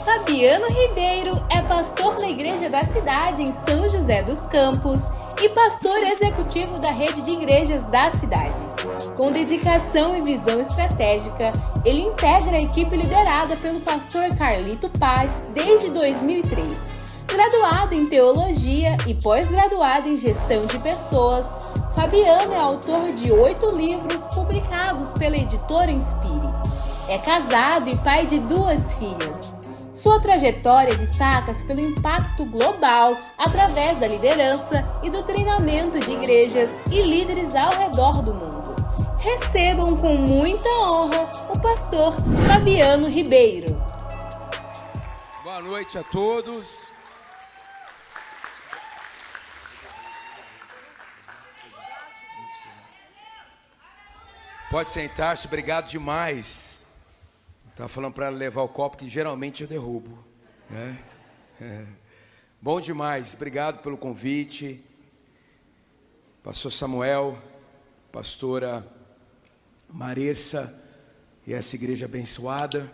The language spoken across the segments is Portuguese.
Fabiano Ribeiro é pastor na igreja da cidade em São José dos Campos e pastor executivo da rede de igrejas da cidade. Com dedicação e visão estratégica, ele integra a equipe liderada pelo pastor Carlito Paz desde 2003. Graduado em teologia e pós-graduado em gestão de pessoas, Fabiano é autor de 8 livros publicados pela editora Inspire. É casado e pai de 2 filhas. Sua trajetória destaca-se pelo impacto global através da liderança e do treinamento de igrejas e líderes ao redor do mundo. Recebam com muita honra o pastor Fabiano Ribeiro. Boa noite a todos. Pode sentar-se, obrigado demais. Estava falando para ela levar o copo, que geralmente eu derrubo, né? Bom demais, obrigado pelo convite. Pastor Samuel, pastora Marissa e essa igreja abençoada,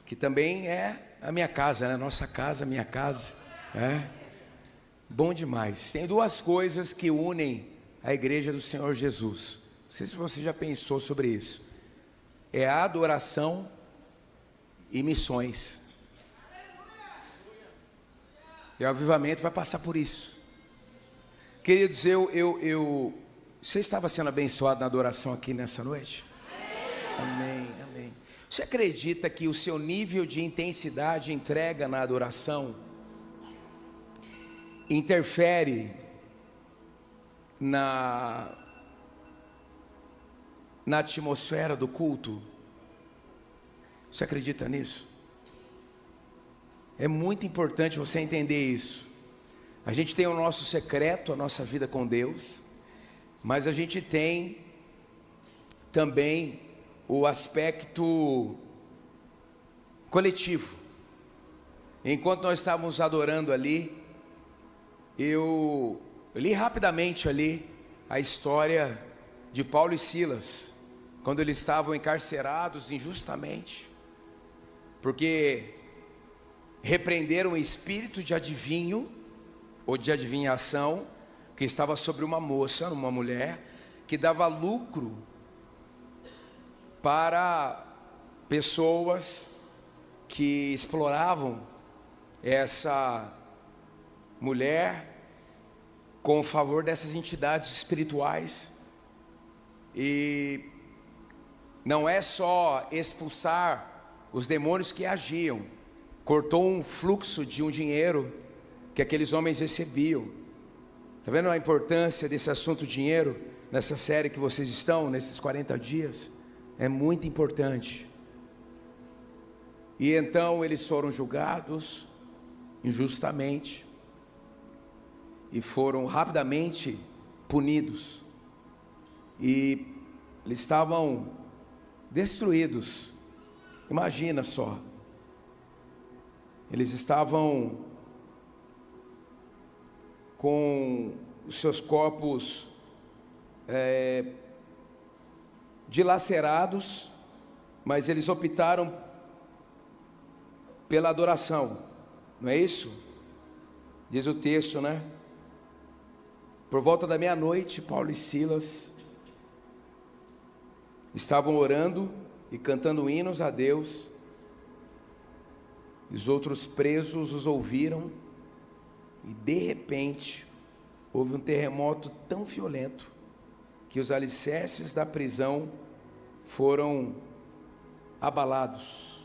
que também é a minha casa, né? Nossa casa, minha casa, né? Bom demais. Tem 2 coisas que unem a igreja do Senhor Jesus. Não sei se você já pensou sobre isso. É a adoração e missões. E o avivamento vai passar por isso. Queridos, você estava sendo abençoado na adoração aqui nessa noite? Amém, amém. Você acredita que o seu nível de intensidade, entrega na adoração interfere na atmosfera do culto? Você acredita nisso? É muito importante você entender isso. A gente tem o nosso secreto, a nossa vida com Deus, mas a gente tem também o aspecto coletivo. Enquanto nós estávamos adorando ali, eu li rapidamente ali a história de Paulo e Silas, quando eles estavam encarcerados injustamente, porque repreenderam o espírito de adivinho ou de adivinhação que estava sobre uma moça, uma mulher, que dava lucro para pessoas que exploravam essa mulher com o favor dessas entidades espirituais. E não é só expulsar os demônios que agiam, cortou um fluxo de um dinheiro que aqueles homens recebiam. Está vendo a importância desse assunto dinheiro nessa série que vocês estão, nesses 40 dias? É muito importante. E então eles foram julgados injustamente e foram rapidamente punidos. E eles estavam destruídos. Imagina só. Eles estavam com os seus corpos dilacerados, mas eles optaram pela adoração, não é isso? Diz o texto, né? Por volta da meia-noite, Paulo e Silas estavam orando e cantando hinos a Deus. Os outros presos os ouviram e de repente houve um terremoto tão violento que os alicerces da prisão foram abalados.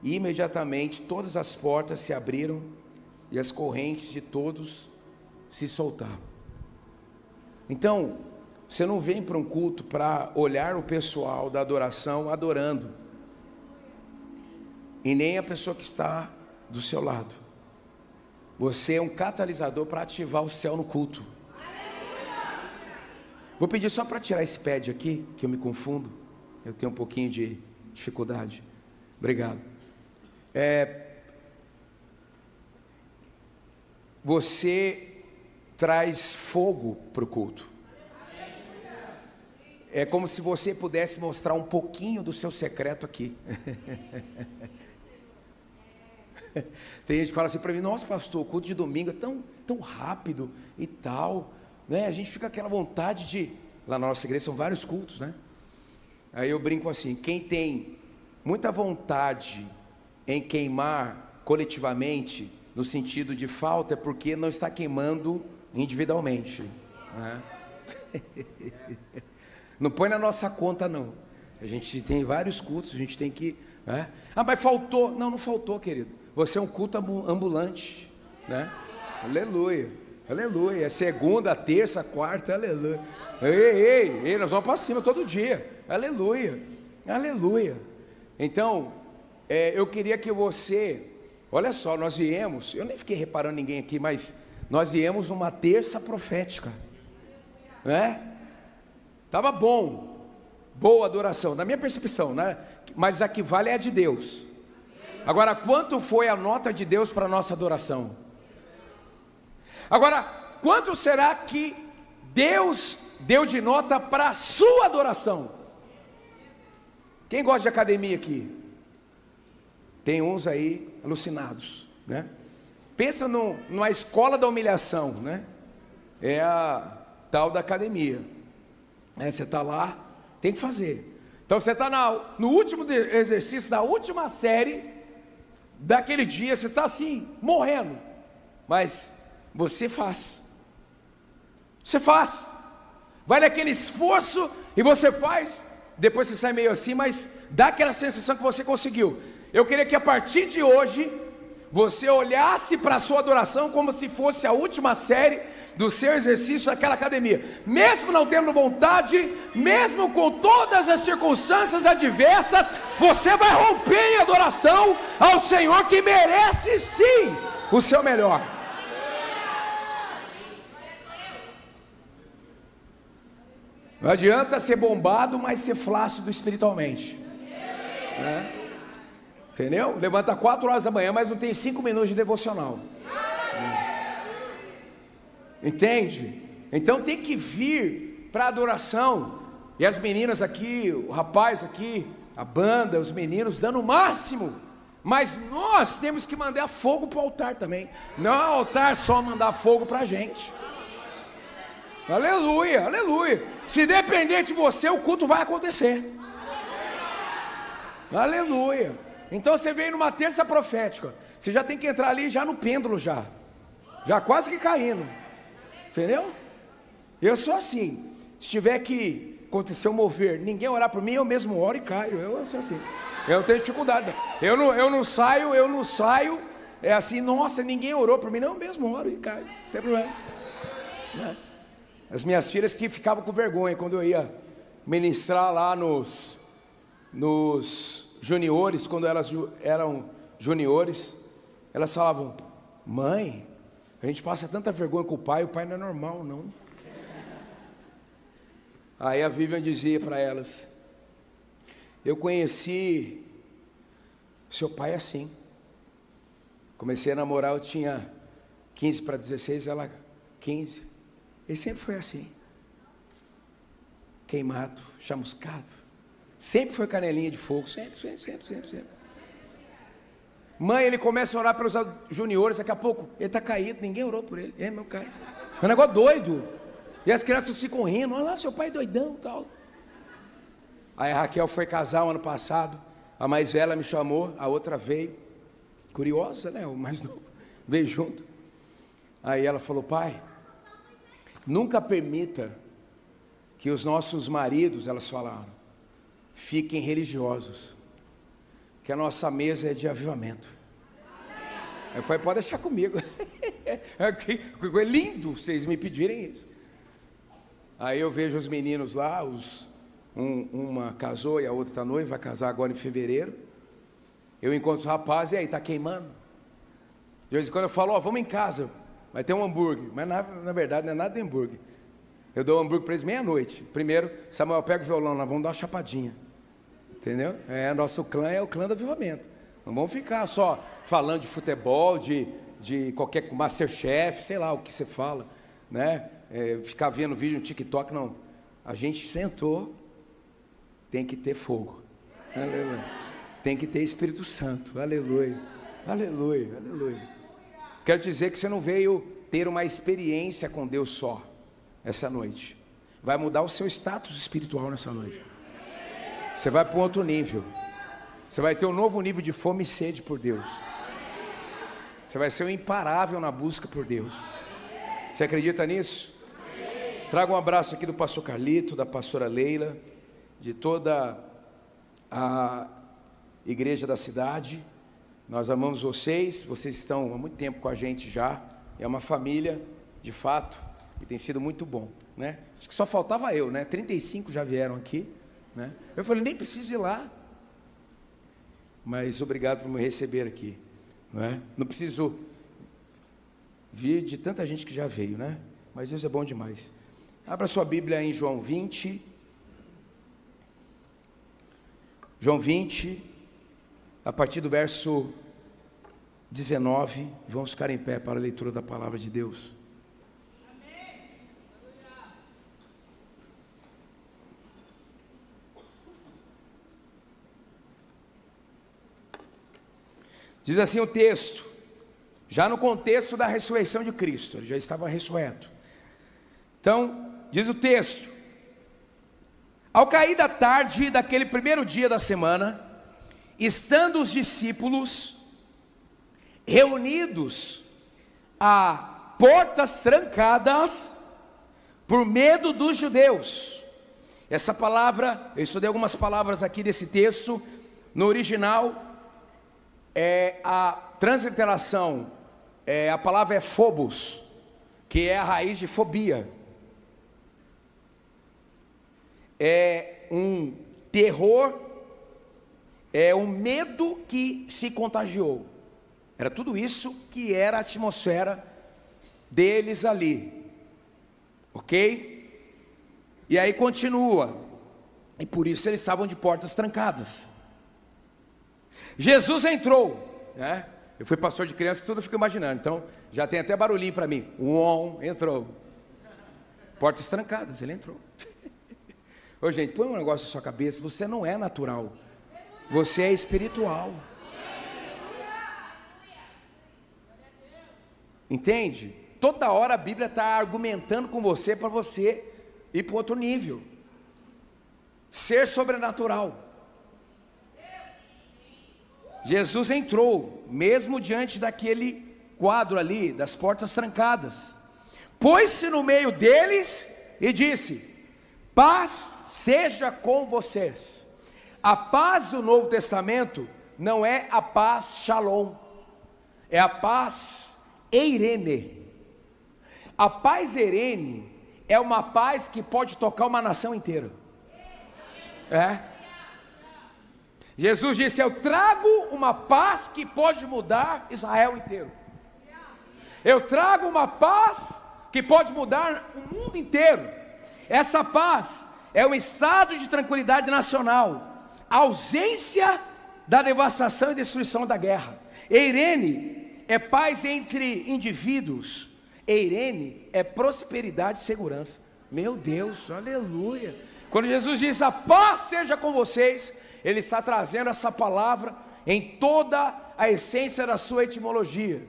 E imediatamente todas as portas se abriram e as correntes de todos se soltaram. Então, você não vem para um culto para olhar o pessoal da adoração adorando, e nem a pessoa que está do seu lado. Você é um catalisador para ativar o céu no culto. Vou pedir só para tirar esse pad aqui, que eu me confundo. Eu tenho um pouquinho de dificuldade. Obrigado. Você traz fogo para o culto. É como se você pudesse mostrar um pouquinho do seu secreto aqui. Tem gente que fala assim para mim: nossa, pastor, o culto de domingo é tão rápido e tal, né? A gente fica com aquela vontade de... Lá na nossa igreja são vários cultos, né? Aí eu brinco assim: quem tem muita vontade em queimar coletivamente, no sentido de falta, é porque não está queimando individualmente, né? Não põe na nossa conta, não. A gente tem vários cultos, a gente tem que... né? Ah, mas faltou. Não faltou, querido. Você é um culto ambulante, né? Aleluia, aleluia. É segunda, terça, quarta, aleluia. Ei, nós vamos para cima todo dia. Aleluia, aleluia. Então, eu queria que você... Olha só, nós viemos... Eu nem fiquei reparando ninguém aqui, mas nós viemos numa terça profética, né? Estava bom, boa adoração, na minha percepção, né? Mas a que vale é a de Deus. Agora, quanto foi a nota de Deus para a nossa adoração? Agora, quanto será que Deus deu de nota para a sua adoração? Quem gosta de academia aqui? Tem uns aí alucinados, né? Pensa numa escola da humilhação, né? É a tal da academia, né? Você está lá, tem que fazer. Então você está no último exercício da última série daquele dia, você está assim, morrendo, mas você faz, vai naquele esforço e você faz, depois você sai meio assim, mas dá aquela sensação que você conseguiu. Eu queria que a partir de hoje você olhasse para a sua adoração como se fosse a última série do seu exercício naquela academia, mesmo não tendo vontade, mesmo com todas as circunstâncias adversas, você vai romper em adoração ao Senhor, que merece sim o seu melhor. Não adianta ser bombado, mas ser flácido espiritualmente, né? Entendeu? Levanta 4 horas da manhã, mas não tem 5 minutos de devocional. Entende? Então tem que vir para a adoração. E as meninas aqui, o rapaz aqui, a banda, os meninos dando o máximo. Mas nós temos que mandar fogo para o altar também. Não é o altar só mandar fogo para a gente. Aleluia, aleluia. Se depender de você, o culto vai acontecer. Aleluia. Então você veio numa terça profética, você já tem que entrar ali já no pêndulo, já quase que caindo, entendeu? Eu sou assim, se tiver que acontecer um mover, ninguém orar por mim, eu mesmo oro e caio. Eu sou assim, eu não tenho dificuldade, eu não saio, é assim, nossa, ninguém orou por mim, não, eu mesmo oro e caio, não tem problema, né? As minhas filhas que ficavam com vergonha quando eu ia ministrar lá nos juniores, quando elas eram juniores, elas falavam: mãe, a gente passa tanta vergonha com o pai não é normal, não. Aí a Vivian dizia para elas: eu conheci seu pai assim, comecei a namorar, eu tinha 15 para 16, ela 15, ele sempre foi assim, queimado, chamuscado, sempre foi canelinha de fogo, sempre. Mãe, ele começa a orar pelos juniores, daqui a pouco ele está caído, ninguém orou por ele, meu cai. É um negócio doido. E as crianças ficam rindo: olha lá, seu pai é doidão e tal. Aí a Raquel foi casar o ano passado, a mais velha me chamou, a outra veio, curiosa, né? O mais novo veio junto. Aí ela falou: pai, nunca permita que os nossos maridos, elas falaram, fiquem religiosos, que a nossa mesa é de avivamento. Eu falei: pode deixar comigo. É lindo vocês me pedirem isso. Aí eu vejo os meninos lá, uma casou e a outra está noiva, vai casar agora em fevereiro. Eu encontro os rapazes: e aí, está queimando? De vez em quando eu falo: vamos em casa, vai ter um hambúrguer. Mas na verdade não é nada de hambúrguer. Eu dou um hambúrguer para eles meia-noite. Primeiro, Samuel pega o violão, nós vamos dar uma chapadinha. Entendeu? Nosso clã é o clã do avivamento. Não vamos ficar só falando de futebol, de qualquer Masterchef, sei lá o que você fala, né? Ficar vendo vídeo no TikTok, não. A gente sentou, tem que ter fogo. Aleluia. Tem que ter Espírito Santo. Aleluia. Aleluia, aleluia. Quero dizer que você não veio ter uma experiência com Deus só essa noite. Vai mudar o seu status espiritual nessa noite. Você vai para um outro nível. Você vai ter um novo nível de fome e sede por Deus. Você vai ser um imparável na busca por Deus. Você acredita nisso? Traga um abraço aqui do pastor Carlito, da pastora Leila, de toda a igreja da cidade. Nós amamos vocês estão há muito tempo com a gente já. É uma família, de fato, e tem sido muito bom, né? Acho que só faltava eu, né? 35 já vieram aqui, né? Eu falei, nem preciso ir lá. Mas obrigado por me receber aqui, né? Não preciso vir de tanta gente que já veio, né? Mas Deus é bom demais. Abra sua Bíblia em João 20. João 20, a partir do verso 19, vamos ficar em pé para a leitura da palavra de Deus. Amém. Diz assim o texto, já no contexto da ressurreição de Cristo, ele já estava ressurreto. Então, diz o texto: ao cair da tarde daquele primeiro dia da semana, estando os discípulos reunidos a portas trancadas por medo dos judeus. Essa palavra, eu estudei algumas palavras aqui desse texto. No original, a transliteração, a palavra é phobos, que é a raiz de fobia. É um terror, é um medo que se contagiou. Era tudo isso que era a atmosfera deles ali, ok? E aí continua, e por isso eles estavam de portas trancadas. Jesus entrou, né? Eu fui pastor de crianças, tudo eu fico imaginando, então já tem até barulhinho para mim. Entrou. Portas trancadas, ele entrou. Ô gente, põe um negócio na sua cabeça, você não é natural, você é espiritual. Entende? Toda hora a Bíblia está argumentando com você para você ir para outro nível. Ser sobrenatural. Jesus entrou, mesmo diante daquele quadro ali, das portas trancadas. Pôs-se no meio deles e disse: paz seja com vocês. A paz do Novo Testamento não é a paz shalom, é a paz eirene. A paz eirene é uma paz que pode tocar uma nação inteira. Jesus disse: eu trago uma paz que pode mudar Israel inteiro. Eu trago uma paz que pode mudar o mundo inteiro. Essa paz é um estado de tranquilidade nacional, a ausência da devastação e destruição da guerra. Eirene é paz entre indivíduos. Eirene é prosperidade e segurança. Meu Deus, aleluia. Quando Jesus diz a paz seja com vocês, Ele está trazendo essa palavra em toda a essência da sua etimologia.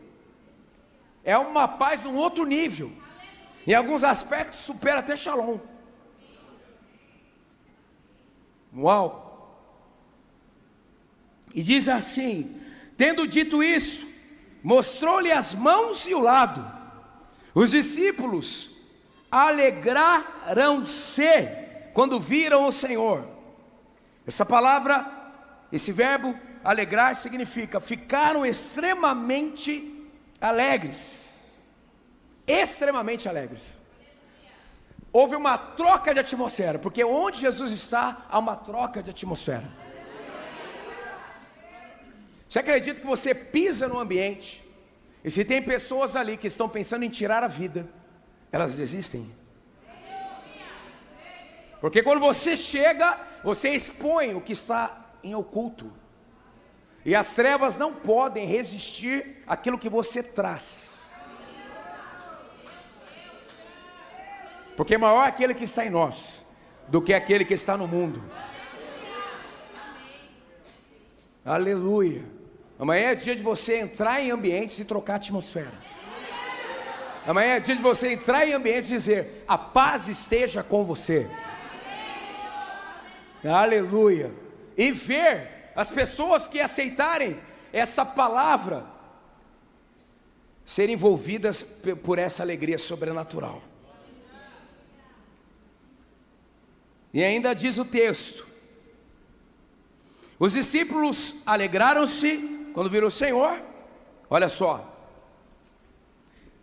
É uma paz num outro nível. Em alguns aspectos supera até shalom. Uau! E diz assim: tendo dito isso, mostrou-lhe as mãos e o lado. Os discípulos alegraram-se quando viram o Senhor. Essa palavra, esse verbo alegrar, significa ficaram extremamente alegres. Extremamente alegres. Houve uma troca de atmosfera, porque onde Jesus está, há uma troca de atmosfera. Você acredita que você pisa no ambiente, e se tem pessoas ali que estão pensando em tirar a vida, elas desistem? Porque quando você chega, você expõe o que está em oculto, e as trevas não podem resistir àquilo que você traz. Porque maior é aquele que está em nós do que aquele que está no mundo. Aleluia. Amanhã é dia de você entrar em ambientes e trocar atmosferas. Amanhã é dia de você entrar em ambientes e dizer: a paz esteja com você. Aleluia. E ver as pessoas que aceitarem essa palavra serem envolvidas por essa alegria sobrenatural. E ainda diz o texto: os discípulos alegraram-se quando viram o Senhor. Olha só,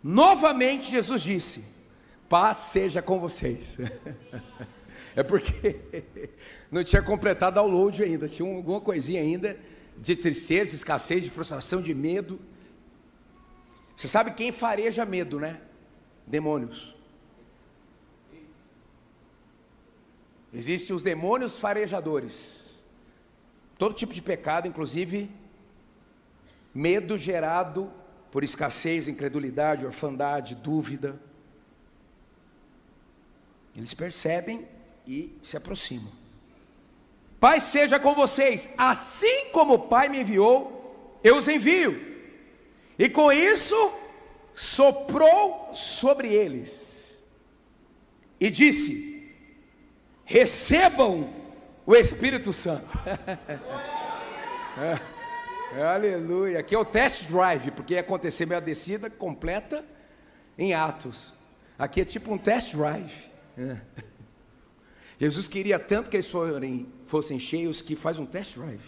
novamente Jesus disse: paz seja com vocês. É porque não tinha completado o download ainda, tinha alguma coisinha ainda de tristeza, escassez, de frustração, de medo. Você sabe quem fareja medo, né? Demônios. Existem os demônios farejadores. Todo tipo de pecado, inclusive medo gerado por escassez, incredulidade, orfandade, dúvida. Eles percebem e se aproximam. Paz seja com vocês, assim como o Pai me enviou, eu os envio. E com isso soprou sobre eles e disse: recebam o Espírito Santo. Aleluia. Aqui é o test drive, porque ia acontecer minha descida completa em Atos. Aqui é tipo um test drive. Jesus queria tanto que eles fossem cheios, que faz um test drive.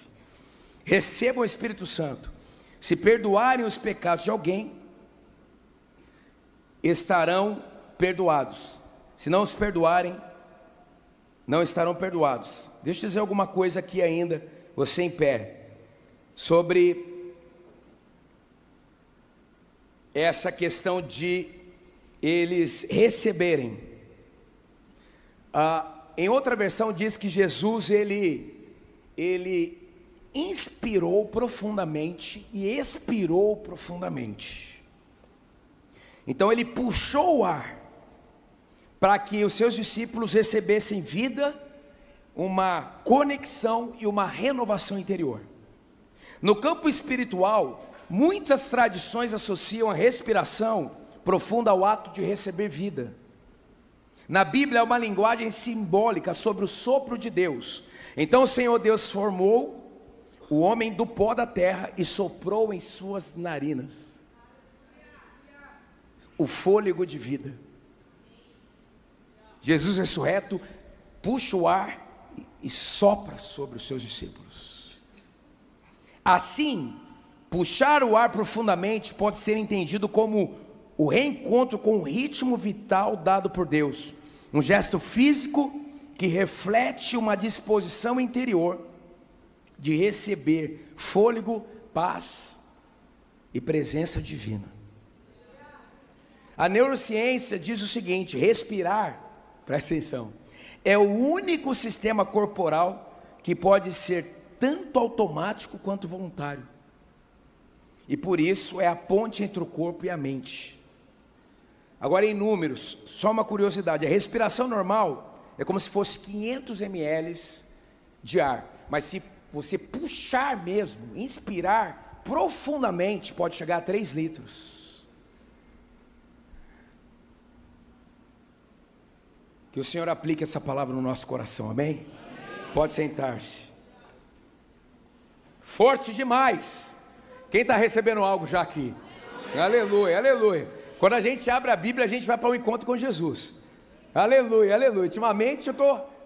Recebam o Espírito Santo. Se perdoarem os pecados de alguém, estarão perdoados. Se não os perdoarem, não estarão perdoados. Deixa eu dizer alguma coisa aqui ainda, você em pé, sobre essa questão de eles receberem. Em outra versão diz que Jesus, ele inspirou profundamente e expirou profundamente. Então ele puxou o ar para que os seus discípulos recebessem vida, uma conexão e uma renovação interior. No campo espiritual, muitas tradições associam a respiração profunda ao ato de receber vida. Na Bíblia é uma linguagem simbólica sobre o sopro de Deus. Então o Senhor Deus formou o homem do pó da terra e soprou em suas narinas o fôlego de vida. Jesus ressurreto puxa o ar e sopra sobre os seus discípulos. Assim, puxar o ar profundamente pode ser entendido como o reencontro com o ritmo vital dado por Deus, um gesto físico que reflete uma disposição interior de receber fôlego, paz e presença divina. A neurociência diz o seguinte: respirar, presta atenção, é o único sistema corporal que pode ser tanto automático quanto voluntário, e por isso é a ponte entre o corpo e a mente. Agora, em números, só uma curiosidade: a respiração normal é como se fosse 500 ml de ar, mas se você puxar mesmo, inspirar profundamente, pode chegar a 3 litros. Que o Senhor aplique essa palavra no nosso coração, amém? Pode sentar-se. Forte demais. Quem está recebendo algo já aqui? Aleluia, aleluia. Quando a gente abre a Bíblia, a gente vai para um encontro com Jesus. Aleluia, aleluia. Ultimamente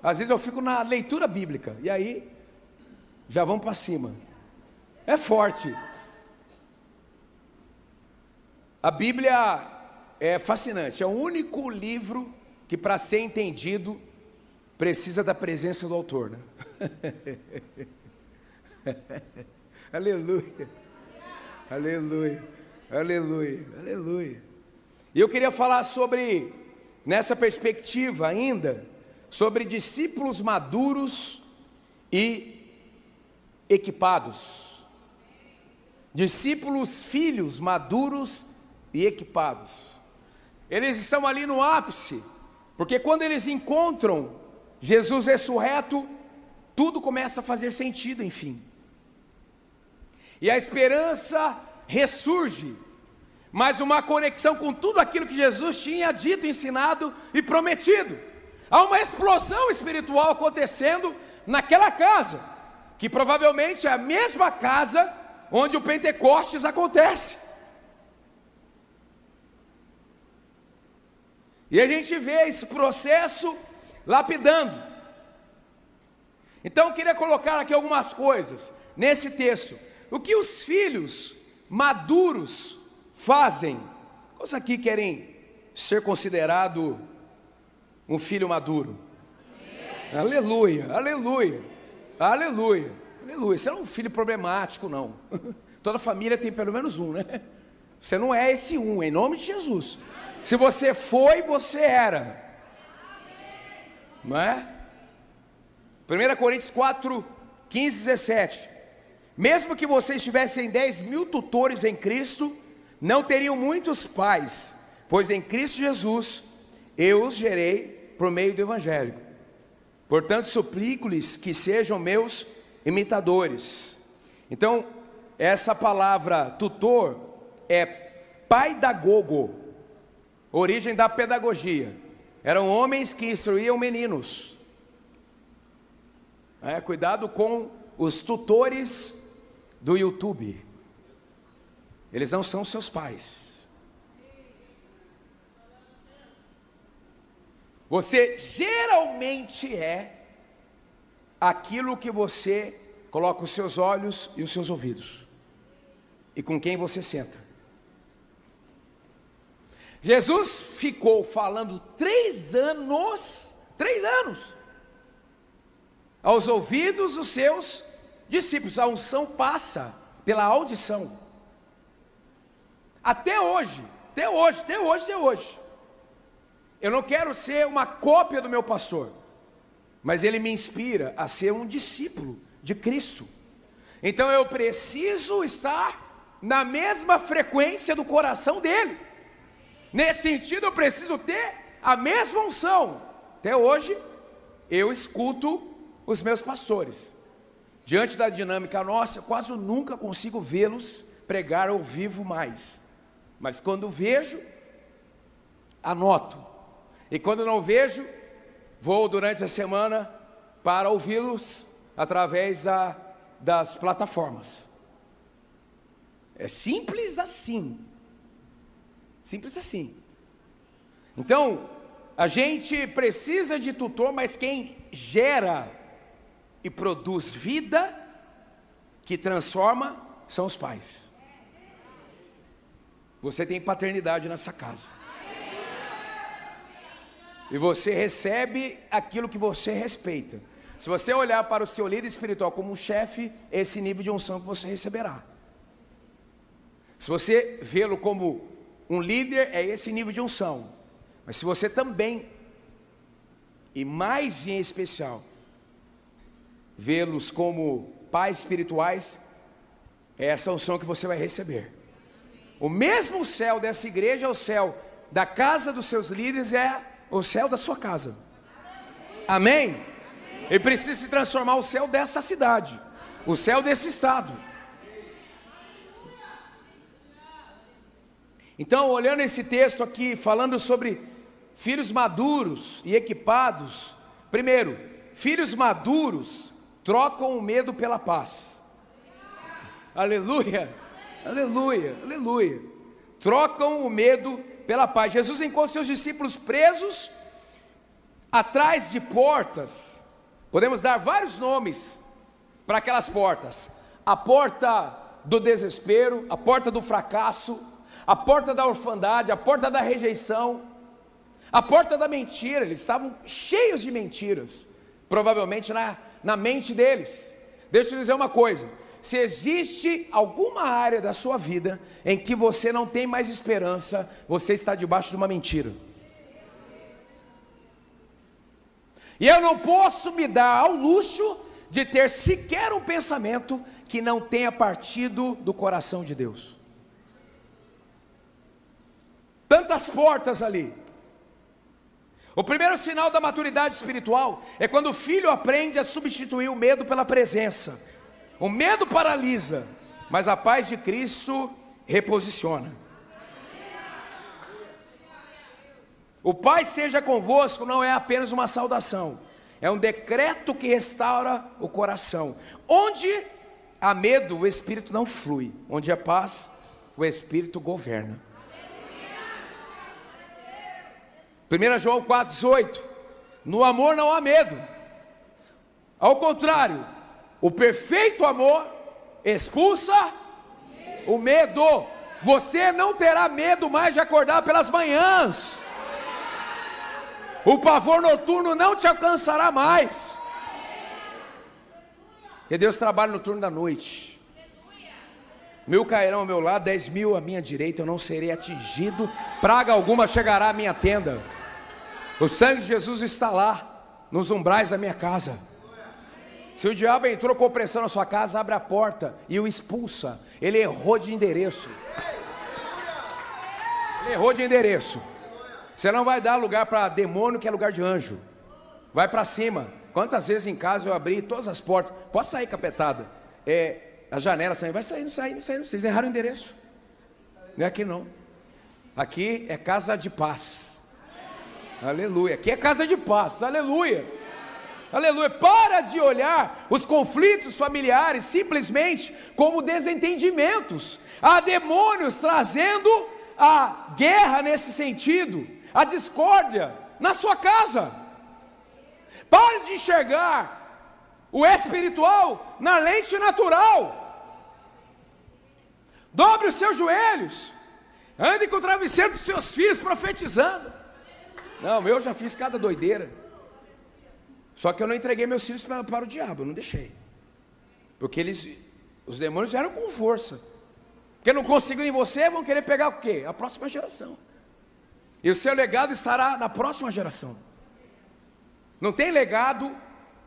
às vezes eu fico na leitura bíblica, e aí já vamos para cima. É forte. A Bíblia é fascinante, é o único livro que, para ser entendido, precisa da presença do autor, né? Aleluia, aleluia, aleluia, aleluia. E eu queria falar sobre, nessa perspectiva ainda, sobre discípulos maduros e equipados. Discípulos, filhos maduros e equipados. Eles estão ali no ápice, porque quando eles encontram Jesus ressurreto, tudo começa a fazer sentido, enfim. E a esperança ressurge, mas uma conexão com tudo aquilo que Jesus tinha dito, ensinado e prometido. Há uma explosão espiritual acontecendo naquela casa, que provavelmente é a mesma casa onde o Pentecostes acontece. E a gente vê esse processo lapidando. Então eu queria colocar aqui algumas coisas nesse texto. O que os filhos maduros fazem? Quantos aqui querem ser considerado um filho maduro? Aleluia, aleluia, aleluia, aleluia. Você não é um filho problemático, não. Toda família tem pelo menos um, né? Você não é esse um, em nome de Jesus. Se você foi, você era. Não é? 1 Coríntios 4, 15, 17. Mesmo que vocês tivessem 10.000 tutores em Cristo, não teriam muitos pais, pois em Cristo Jesus eu os gerei por meio do Evangelho. Portanto, suplico-lhes que sejam meus imitadores. Então, essa palavra tutor é paidagogo, origem da pedagogia. Eram homens que instruíam meninos. Cuidado com os tutores do YouTube. Eles não são seus pais. Você geralmente é aquilo que você coloca os seus olhos e os seus ouvidos, e com quem você senta. Jesus ficou falando 3 anos aos ouvidos dos seus discípulos. A unção passa pela audição. Até hoje. Eu não quero ser uma cópia do meu pastor, mas ele me inspira a ser um discípulo de Cristo. Então eu preciso estar na mesma frequência do coração dele. Nesse sentido, eu preciso ter a mesma unção. Até hoje, eu escuto os meus pastores. Diante da dinâmica nossa, eu quase nunca consigo vê-los pregar ao vivo mais. Mas quando vejo, anoto. E quando não vejo, vou durante a semana para ouvi-los através das plataformas. É simples assim. Simples assim. Então, a gente precisa de tutor, mas quem gera e produz vida, que transforma, são os pais. Você tem paternidade nessa casa. E você recebe aquilo que você respeita. Se você olhar para o seu líder espiritual como um chefe, esse nível de unção que você receberá. Se você vê-lo como um líder, é esse nível de unção. Mas se você também, e mais em especial, vê-los como pais espirituais, é essa unção que você vai receber. O mesmo céu dessa igreja é o céu da casa dos seus líderes, é o céu da sua casa. Amém? E precisa se transformar o céu dessa cidade, o céu desse estado. Então, olhando esse texto aqui, falando sobre filhos maduros e equipados. Primeiro, filhos maduros trocam o medo pela paz. Aleluia, aleluia, aleluia. Trocam o medo pela paz. Jesus encontra seus discípulos presos atrás de portas. Podemos dar vários nomes para aquelas portas: a porta do desespero, a porta do fracasso, a porta da orfandade, a porta da rejeição, a porta da mentira. Eles estavam cheios de mentiras, provavelmente na mente deles. Deixa eu te dizer uma coisa: se existe alguma área da sua vida em que você não tem mais esperança, você está debaixo de uma mentira. E eu não posso me dar ao luxo de ter sequer um pensamento que não tenha partido do coração de Deus. Tantas portas ali. O primeiro sinal da maturidade espiritual é quando o filho aprende a substituir o medo pela presença. O medo paralisa, Mas a paz de Cristo reposiciona. O Pai seja convosco não é apenas uma saudação, é um decreto que restaura o coração. Onde há medo, o Espírito não flui. Onde há paz, o Espírito governa. 1 João 4,18. No amor não há medo. Ao contrário, o perfeito amor expulsa o medo. Você não terá medo mais de acordar pelas manhãs. O pavor noturno não te alcançará mais. Porque Deus trabalha no turno da noite. 1000 cairão ao meu lado, 10.000 à minha direita, eu não serei atingido. Praga alguma chegará à minha tenda. O sangue de Jesus está lá, nos umbrais da minha casa. Se o diabo entrou com opressão na sua casa, abre a porta e o expulsa. Ele errou de endereço. Ele errou de endereço. Você não vai dar lugar para demônio, que é lugar de anjo. Vai para cima. Quantas vezes em casa eu abri todas as portas. Pode sair, capetada. A janela saindo. Vai sair, não sai, não sai. Vocês erraram o endereço. Não é aqui não. Aqui é casa de paz. Aleluia. Aqui é casa de paz. Aleluia. Aleluia. Para de olhar os conflitos familiares simplesmente como desentendimentos. Há demônios trazendo a guerra nesse sentido, a discórdia na sua casa. Pare de enxergar o espiritual na lente natural. Dobre os seus joelhos. Ande com o travesseiro dos seus filhos profetizando. Não, eu já fiz cada doideira. Só que eu não entreguei meus filhos para o diabo, eu não deixei. Porque os demônios vieram com força. Porque não conseguiram em você, vão querer pegar o quê? A próxima geração. E o seu legado estará na próxima geração. Não tem legado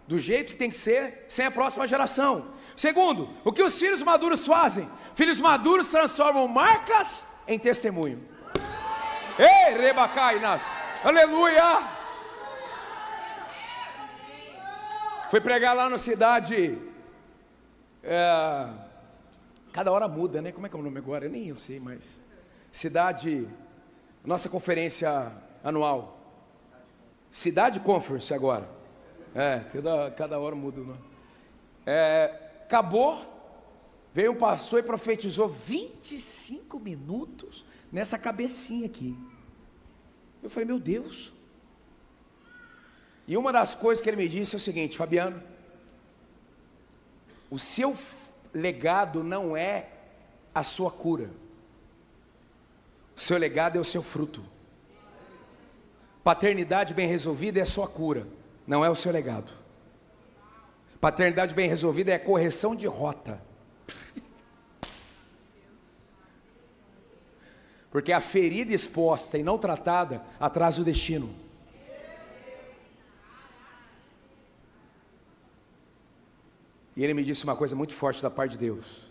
do jeito que tem que ser sem a próxima geração. Segundo, o que os filhos maduros fazem? Filhos maduros transformam marcas em testemunho. Ei, Rebacainas, aleluia! Fui pregar lá na cidade. Cada hora muda, né? Como é que é o nome agora? Nem eu sei, mas cidade, nossa conferência anual. Cidade Conference agora. Cada hora muda o nome. Acabou, veio um pastor e profetizou 25 minutos nessa cabecinha aqui. Eu falei, meu Deus. E uma das coisas que ele me disse é o seguinte: Fabiano, o seu legado não é a sua cura. O seu legado é o seu fruto. Paternidade bem resolvida é a sua cura, não é o seu legado. Paternidade bem resolvida é a correção de rota. Porque a ferida exposta e não tratada atrasa o destino. E ele me disse uma coisa muito forte da parte de Deus.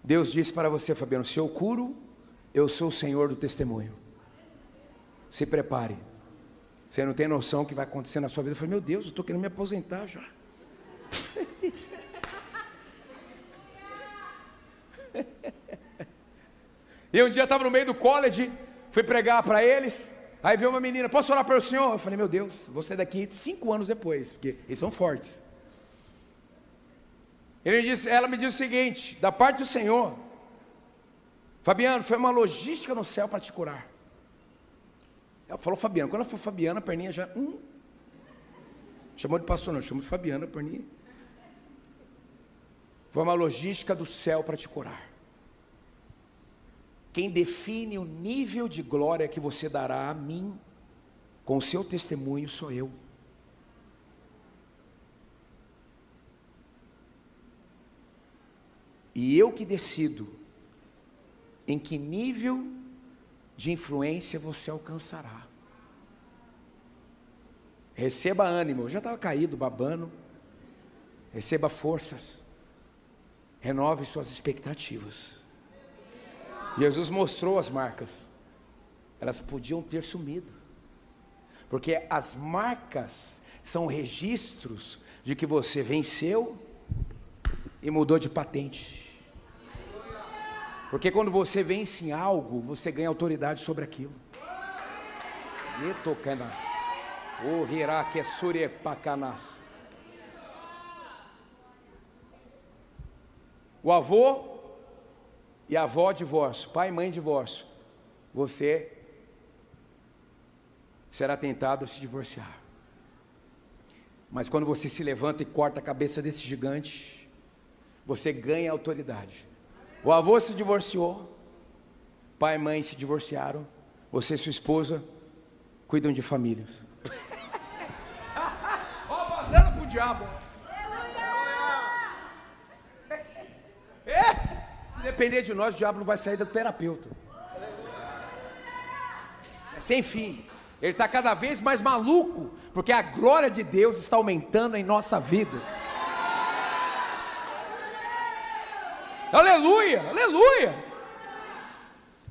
Deus disse para você, Fabiano: se eu curo, eu sou o Senhor do testemunho. Se prepare. Você não tem noção do que vai acontecer na sua vida. Eu falei, meu Deus, eu estou querendo me aposentar já. E um dia eu estava no meio do college, fui pregar para eles. Aí veio uma menina: posso orar pelo senhor? Eu falei, meu Deus, vou sair daqui 5 anos depois, porque eles são fortes. Ela me disse o seguinte: da parte do Senhor, Fabiano, foi uma logística no céu para te curar. Ela falou Fabiano. Quando ela falou Fabiana, a perninha já chamou de pastor, não, chamou de Fabiana, a perninha. Foi uma logística do céu para te curar. Quem define o nível de glória que você dará a mim com o seu testemunho sou eu. E eu que decido em que nível de influência você alcançará. Receba ânimo. Eu já estava caído, babando. Receba forças. Renove suas expectativas. Jesus mostrou as marcas. Elas podiam ter sumido. Porque as marcas são registros de que você venceu e mudou de patente. Porque quando você vence em algo, você ganha autoridade sobre aquilo. O avô e a avó divórcio, pai e mãe divórcio. Você será tentado a se divorciar. Mas quando você se levanta e corta a cabeça desse gigante, você ganha autoridade. O avô se divorciou, pai e mãe se divorciaram, você e sua esposa cuidam de famílias. Ó, mandando pro diabo. Se depender de nós, o diabo não vai sair do terapeuta. É sem fim. Ele está cada vez mais maluco, porque a glória de Deus está aumentando em nossa vida. Aleluia, aleluia.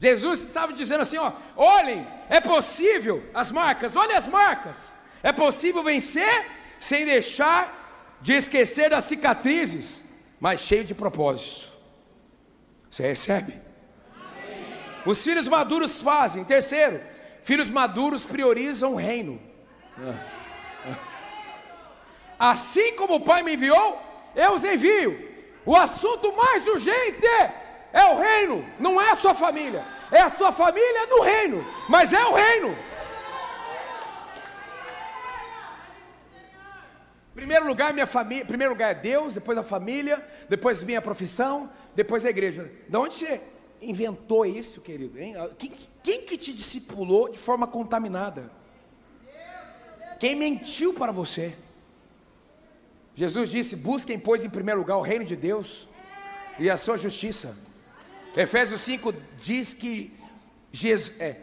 Jesus estava dizendo assim, ó, olhem, é possível, as marcas, olhem as marcas. É possível vencer sem deixar de esquecer das cicatrizes, mas cheio de propósito. Você recebe? Amém. Os filhos maduros fazem. Terceiro, filhos maduros priorizam o reino. Assim como o Pai me enviou, eu os envio. O assunto mais urgente é o reino, não é a sua família. É a sua família no reino, mas é o reino. Primeiro lugar, minha família, primeiro lugar é Deus, depois a família, depois minha profissão, depois a igreja. De onde você inventou isso, querido? Hein? Quem que te discipulou de forma contaminada? Quem mentiu para você? Jesus disse, busquem, pois, em primeiro lugar o reino de Deus e a sua justiça. Efésios 5 diz que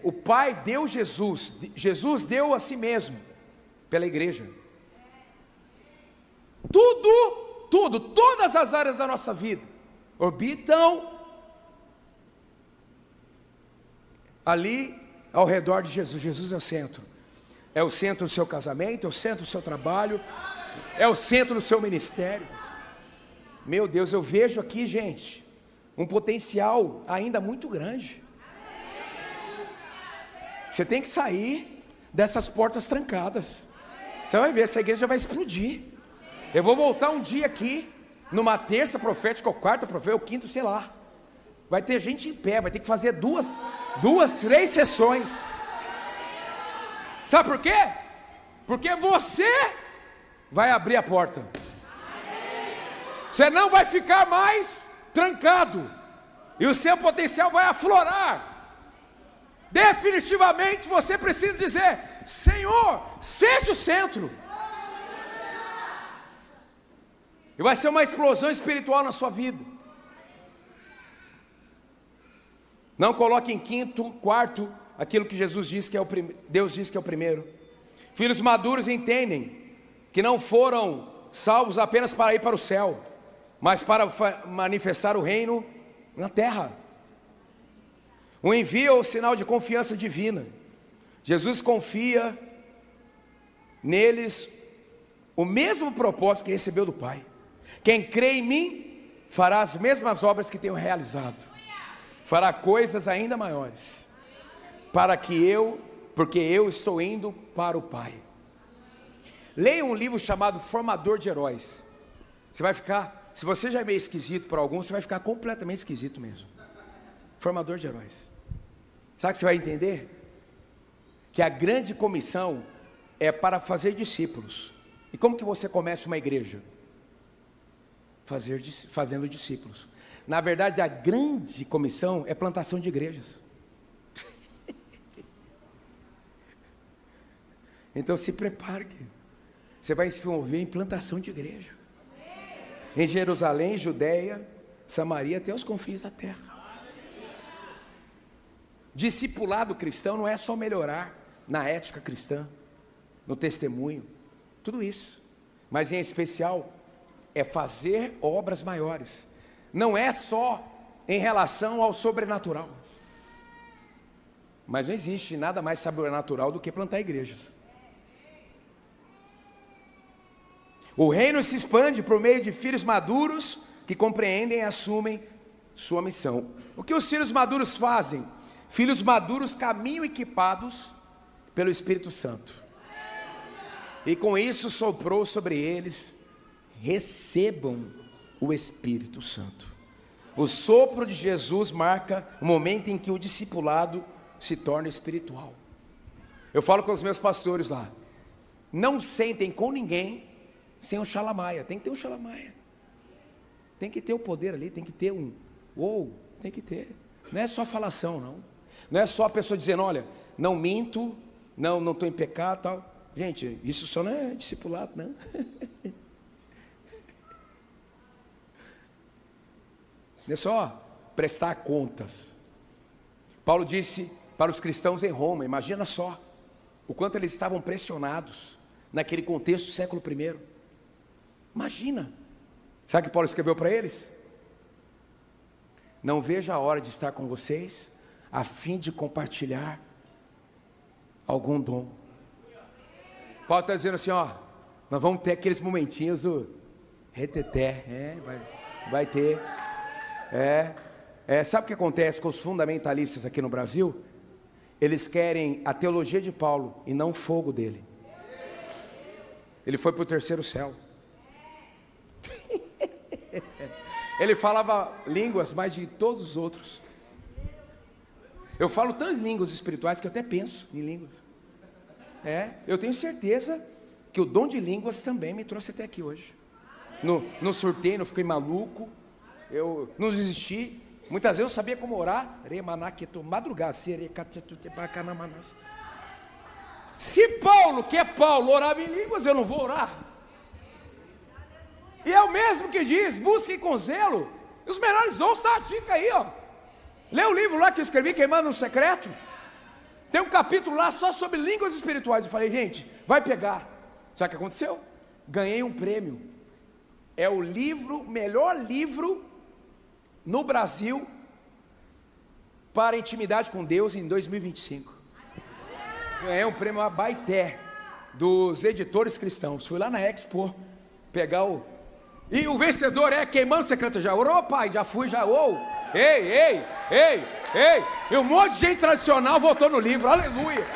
o Pai deu Jesus deu a si mesmo, pela igreja. Todas as áreas da nossa vida orbitam ali ao redor de Jesus. Jesus é o centro. É o centro do seu casamento, é o centro do seu trabalho, é o centro do seu ministério. Meu Deus, eu vejo aqui, gente, um potencial ainda muito grande. Você tem que sair dessas portas trancadas. Você vai ver, essa igreja vai explodir. Eu vou voltar um dia aqui, numa terça profética, ou quarta profética, ou quinta, sei lá. Vai ter gente em pé, vai ter que fazer duas, 3 sessões. Sabe por quê? Porque você vai abrir a porta. Você não vai ficar mais trancado. E o seu potencial vai aflorar. Definitivamente você precisa dizer, Senhor, seja o centro. E vai ser uma explosão espiritual na sua vida. Não coloque em quinto, quarto, aquilo que Jesus diz que é Deus diz que é o primeiro. Filhos maduros entendem que não foram salvos apenas para ir para o céu, mas para manifestar o reino na terra. O envio é o sinal de confiança divina. Jesus confia neles o mesmo propósito que recebeu do Pai. Quem crê em mim fará as mesmas obras que tenho realizado, fará coisas ainda maiores, porque eu estou indo para o Pai. Leia um livro chamado Formador de Heróis. Você vai ficar, se você já é meio esquisito para alguns, você vai ficar completamente esquisito mesmo. Formador de Heróis. Sabe o que você vai entender? Que a grande comissão é para fazer discípulos. E como que você começa uma igreja? Fazendo discípulos. Na verdade, a grande comissão é plantação de igrejas. Então se prepare. Você vai se envolver em plantação de igreja. Em Jerusalém, Judeia, Samaria, até os confins da terra. Discipulado cristão não é só melhorar na ética cristã, no testemunho, tudo isso. Mas em especial é fazer obras maiores. Não é só em relação ao sobrenatural. Mas não existe nada mais sobrenatural do que plantar igrejas. O reino se expande por meio de filhos maduros que compreendem e assumem sua missão. O que os filhos maduros fazem? Filhos maduros caminham equipados pelo Espírito Santo. E com isso soprou sobre eles: recebam o Espírito Santo. O sopro de Jesus marca o momento em que o discipulado se torna espiritual. Eu falo com os meus pastores lá: não sentem com ninguém sem um xalamaia. Tem que ter um xalamaia. Tem que ter o poder ali, tem que ter tem que ter. Não é só falação, não. Não é só a pessoa dizendo: olha, não minto, não estou em pecado, tal. Gente, isso só não é discipulado, não. Não é só prestar contas. Paulo disse para os cristãos em Roma, imagina só o quanto eles estavam pressionados naquele contexto do século I. Imagina. Sabe o que Paulo escreveu para eles? Não vejo a hora de estar com vocês, a fim de compartilhar algum dom. Paulo está dizendo assim, ó, nós vamos ter aqueles momentinhos do reteté, vai ter. Sabe o que acontece com os fundamentalistas aqui no Brasil? Eles querem a teologia de Paulo e não o fogo dele. Ele foi para o terceiro céu. Ele falava línguas mais de todos os outros. Eu falo tantas línguas espirituais que eu até penso em línguas. Eu tenho certeza que o dom de línguas também me trouxe até aqui hoje. Não surtei, não fiquei maluco. Eu não desisti. Muitas vezes eu sabia como orar. Madrugar. Se Paulo, que é Paulo, orava em línguas, eu não vou orar. E é o mesmo que diz: busquem com zelo os melhores dons. Tá a dica aí, ó. Lê o livro lá que eu escrevi, Queimando no Secreto. Tem um capítulo lá só sobre línguas espirituais. Eu falei: gente, vai pegar. Sabe o que aconteceu? Ganhei um prêmio. É o melhor livro no Brasil para intimidade com Deus em 2025. Ganhei um prêmio Abaité dos editores cristãos. Fui lá na Expo pegar e o vencedor é Queimando o Secreto. Já orou, pai? Já fui, já. Ei. E um monte de gente tradicional votou no livro. Aleluia.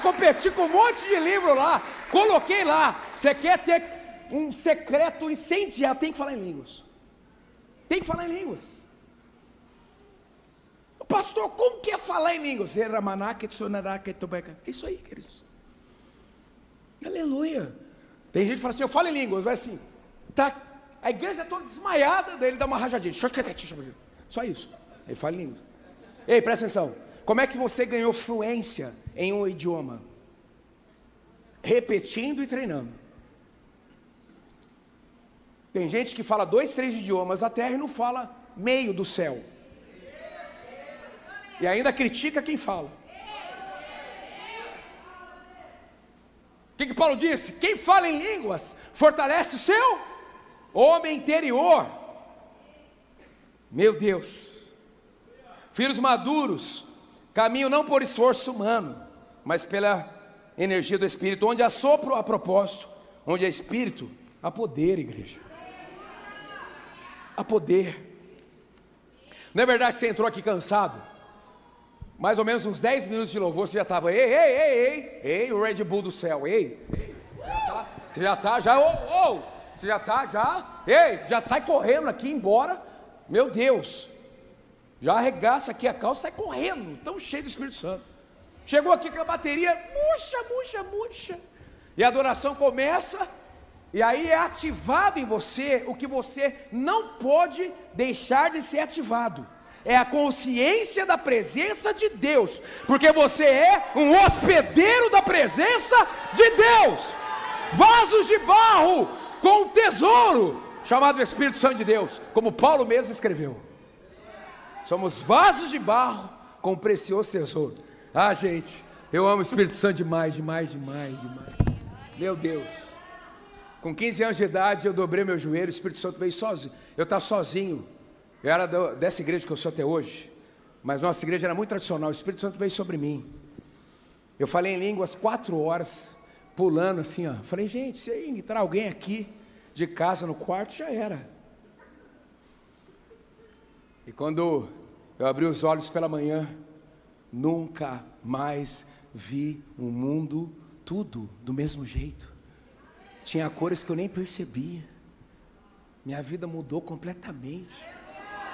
Competi com um monte de livro lá. Coloquei lá. Você quer ter um secreto incendiário? Tem que falar em línguas. Pastor, como que é falar em línguas? É isso aí, queridos. Aleluia. Tem gente que fala assim: eu falo em línguas. Vai assim, tá, a igreja toda desmaiada. Daí ele dá uma rajadinha. Só isso. Ele fala em línguas. Ei, presta atenção. Como é que você ganhou fluência em um idioma? Repetindo e treinando. Tem gente que fala 2, 3 idiomas da terra e não fala meio do céu. E ainda critica quem fala. O que Paulo disse? Quem fala em línguas fortalece o seu homem interior. Meu Deus. Filhos maduros caminham não por esforço humano, mas pela energia do Espírito. Onde há sopro, há propósito. Onde há Espírito, há poder, igreja. Há poder. Não é verdade que você entrou aqui cansado? Mais ou menos uns 10 minutos de louvor, você já estava: ei, o Red Bull do céu, você já já sai correndo aqui, embora, meu Deus, já arregaça aqui a calça, sai correndo, tão cheio do Espírito Santo. Chegou aqui com a bateria, murcha, e a adoração começa, e aí é ativado em você o que você não pode deixar de ser ativado. É a consciência da presença de Deus, porque você é um hospedeiro da presença de Deus. Vasos de barro com um tesouro chamado Espírito Santo de Deus, como Paulo mesmo escreveu. Somos vasos de barro com um precioso tesouro. Gente, eu amo o Espírito Santo demais. Meu Deus. Com 15 anos de idade eu dobrei meu joelho, o Espírito Santo veio sozinho. Eu estava sozinho. Eu era dessa igreja que eu sou até hoje, mas nossa igreja era muito tradicional. O Espírito Santo veio sobre mim. Eu falei em línguas 4 horas, pulando assim, ó. Falei: gente, se entrar alguém aqui de casa no quarto, já era. Quando eu abri os olhos pela manhã, nunca mais vi o mundo tudo do mesmo jeito. Tinha cores que eu nem percebia. Minha vida mudou completamente.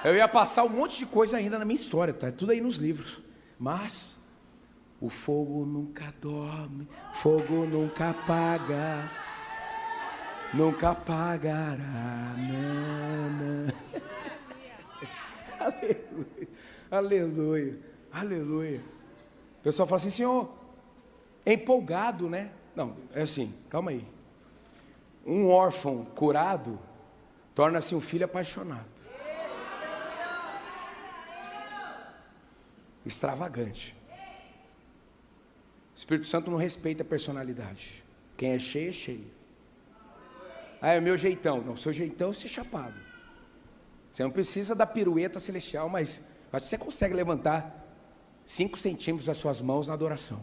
Eu ia passar um monte de coisa ainda na minha história, tá? Tudo aí nos livros. Mas o fogo nunca dorme, fogo nunca apaga, nunca apagará. Não. Aleluia, aleluia, aleluia. O pessoal fala assim, Senhor, é empolgado, né? Não, é assim, calma aí. Um órfão curado torna-se um filho apaixonado, extravagante. O Espírito Santo não respeita a personalidade. Quem é cheio, é cheio. Ah, é o meu jeitão. Não, o seu jeitão é ser chapado. Você não precisa da pirueta celestial, mas acho que você consegue levantar 5 centímetros das suas mãos na adoração.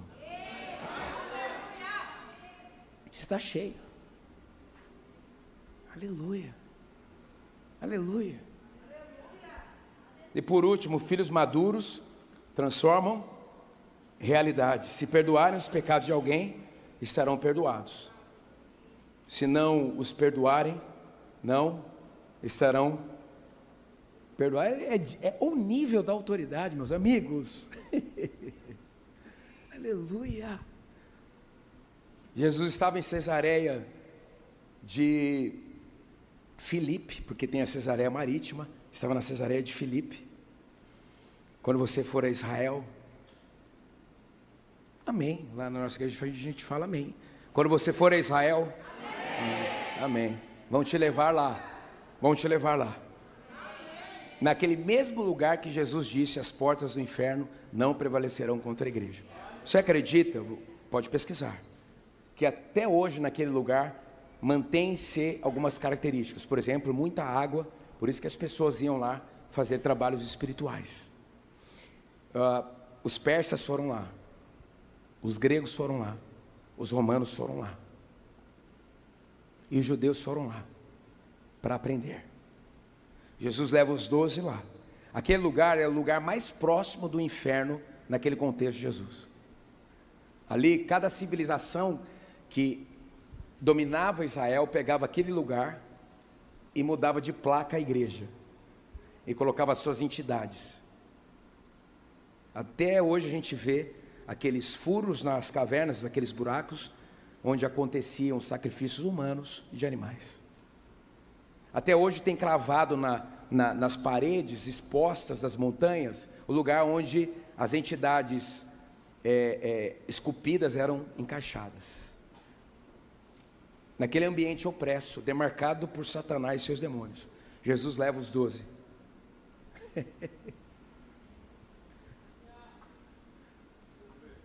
Você está cheio. Aleluia. Aleluia. E por último, filhos maduros transformam realidade. Se perdoarem os pecados de alguém, estarão perdoados. Se não os perdoarem, não estarão perdoados. É o nível da autoridade, meus amigos. Aleluia. Jesus estava em Cesareia de Filipe, porque tem a Cesareia marítima. Estava na Cesareia de Filipe. Quando você for a Israel, amém. Lá na nossa igreja a gente fala amém. Quando você for a Israel, amém. Vão te levar lá. Vão te levar lá. Naquele mesmo lugar que Jesus disse, as portas do inferno não prevalecerão contra a igreja. Você acredita? Pode pesquisar. Que até hoje naquele lugar mantém-se algumas características. Por exemplo, muita água. Por isso que as pessoas iam lá fazer trabalhos espirituais. Os persas foram lá. Os gregos foram lá, os romanos foram lá, e os judeus foram lá, para aprender. Jesus leva os 12 lá. Aquele lugar é o lugar mais próximo do inferno, naquele contexto de Jesus. Ali, cada civilização que dominava Israel, pegava aquele lugar, e mudava de placa a igreja, e colocava suas entidades. Até hoje a gente vê aqueles furos nas cavernas, aqueles buracos, onde aconteciam sacrifícios humanos e de animais. Até hoje tem cravado nas paredes expostas das montanhas, o lugar onde as entidades esculpidas eram encaixadas. Naquele ambiente opresso, demarcado por Satanás e seus demônios, Jesus leva os 12.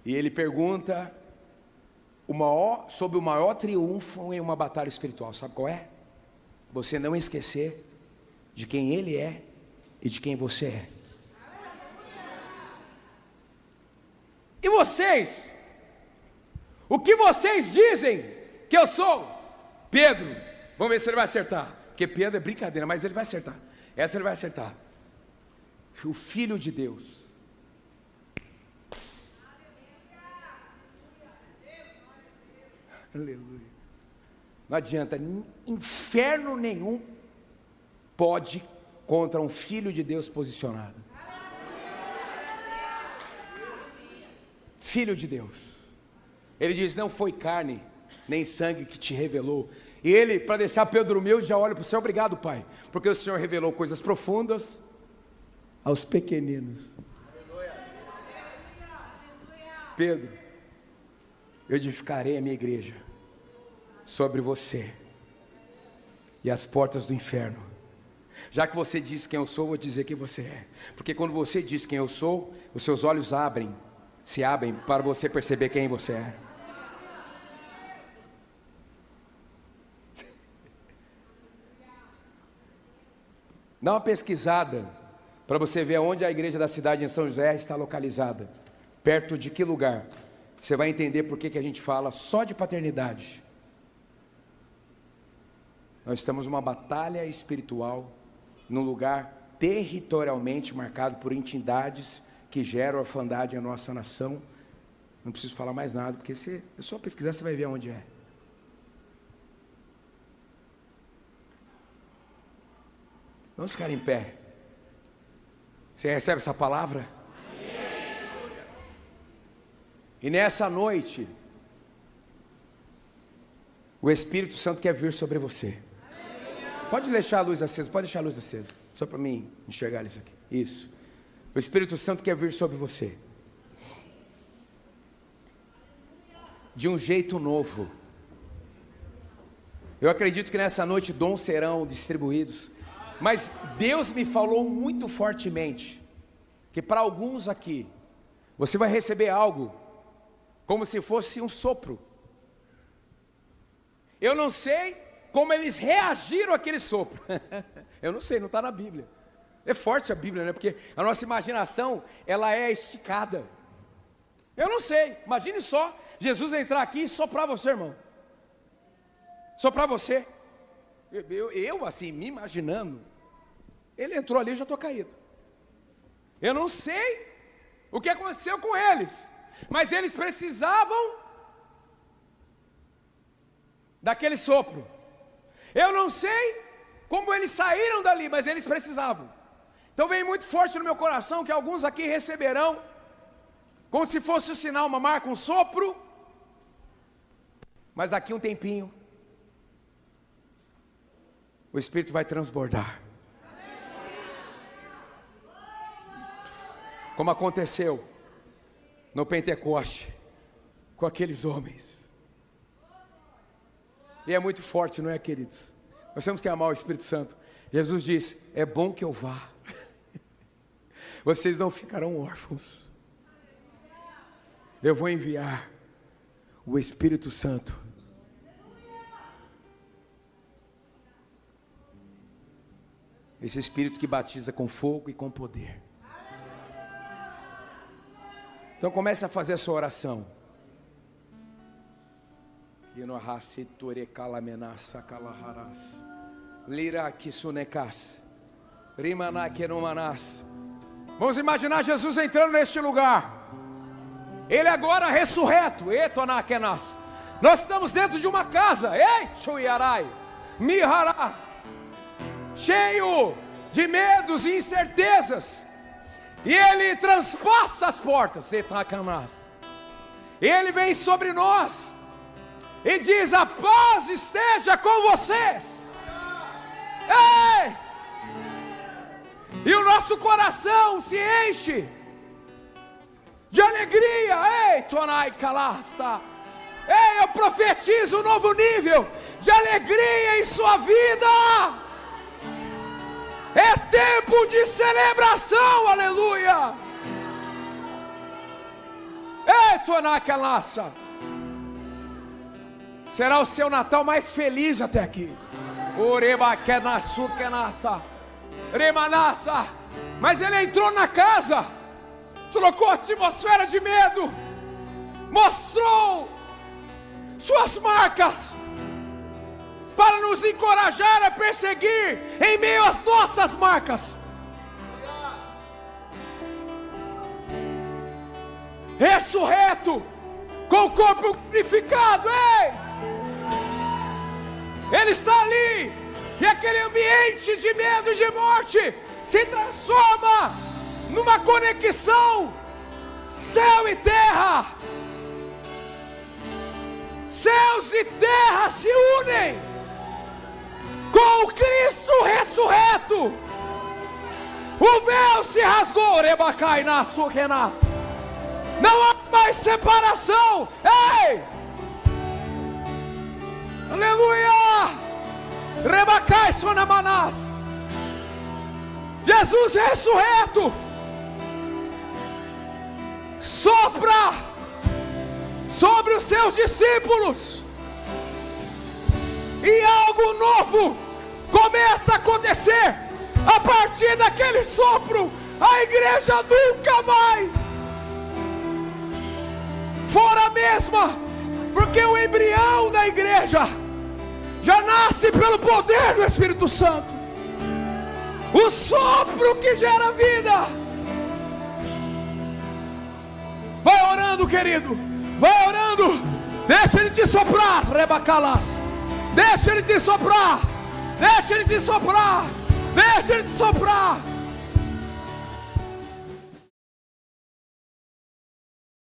E ele pergunta sobre o maior triunfo em uma batalha espiritual. Sabe qual é? Você não esquecer de quem ele é e de quem você é. E vocês? O que vocês dizem que eu sou? Pedro. Vamos ver se ele vai acertar. Porque Pedro é brincadeira, mas ele vai acertar. Essa ele vai acertar. O Filho de Deus. Aleluia. Não adianta, inferno nenhum pode contra um Filho de Deus posicionado. Filho de Deus. Ele diz, não foi carne nem sangue que te revelou. E ele, para deixar Pedro humilde, já olha para o céu, obrigado Pai, porque o Senhor revelou coisas profundas aos pequeninos. Pedro, eu edificarei a minha igreja sobre você, e as portas do inferno. Já que você disse quem eu sou, vou dizer quem você é. Porque quando você diz quem eu sou, os seus olhos se abrem para você perceber quem você é. Dá uma pesquisada para você ver onde a igreja da cidade em São José está localizada. Perto de que lugar? Você vai entender por que a gente fala só de paternidade. Nós estamos numa batalha espiritual, num lugar territorialmente marcado por entidades que geram orfandade em nossa nação. Não preciso falar mais nada, porque se é só pesquisar, você vai ver onde é. Vamos ficar em pé. Você recebe essa palavra? E nessa noite, o Espírito Santo quer vir sobre você. Pode deixar a luz acesa, pode deixar a luz acesa, só para mim enxergar isso aqui. Isso. O Espírito Santo quer vir sobre você. De um jeito novo. Eu acredito que nessa noite dons serão distribuídos. Mas Deus me falou muito fortemente que para alguns aqui, você vai receber algo como se fosse um sopro. Eu não sei como eles reagiram àquele sopro. Eu não sei, não está na Bíblia. É forte a Bíblia, né? Porque a nossa imaginação, ela é esticada. Eu não sei, imagine só, Jesus entrar aqui e soprar você, irmão. Soprar você. Eu assim, me imaginando, ele entrou ali e já estou caído. Eu não sei o que aconteceu com eles, mas eles precisavam daquele sopro. Eu não sei como eles saíram dali, mas eles precisavam. Então vem muito forte no meu coração que alguns aqui receberão, como se fosse um sinal, uma marca, um sopro, mas daqui um tempinho, o Espírito vai transbordar. Como aconteceu no Pentecoste, com aqueles homens. E é muito forte, não é, queridos? Nós temos que amar o Espírito Santo. Jesus disse, é bom que eu vá. Vocês não ficarão órfãos. Eu vou enviar o Espírito Santo. Esse Espírito que batiza com fogo e com poder. Então comece a fazer a sua oração. Vamos imaginar Jesus entrando neste lugar. Ele agora ressurreto. Nós estamos dentro de uma casa. Cheio de medos e incertezas. E ele transpassa as portas. Ele vem sobre nós e diz, a paz esteja com vocês. Ei! E o nosso coração se enche de alegria. Ei, Tonai Kalasa. Ei, eu profetizo um novo nível de alegria em sua vida. É tempo de celebração, aleluia. Ei, Tonai Kalasa. Será o seu Natal mais feliz até aqui. Mas ele entrou na casa, trocou a atmosfera de medo, mostrou suas marcas, para nos encorajar a perseguir em meio às nossas marcas. Ressurreto, com o corpo glorificado, ei! Ele está ali, e aquele ambiente de medo e de morte se transforma numa conexão céu e terra. Céus e terra se unem com o Cristo ressurreto. O véu se rasgou, não há mais separação. Ei! Aleluia! Rebacai sonamanás. Jesus ressurreto sopra sobre os seus discípulos, e algo novo começa a acontecer. A partir daquele sopro, a igreja nunca mais fora a mesma, porque o embrião da igreja já nasce pelo poder do Espírito Santo. O sopro que gera vida. Vai orando, querido. Vai orando. Deixa Ele te soprar, rebacalas. Deixa Ele te soprar. Deixa Ele te soprar. Deixa Ele te soprar.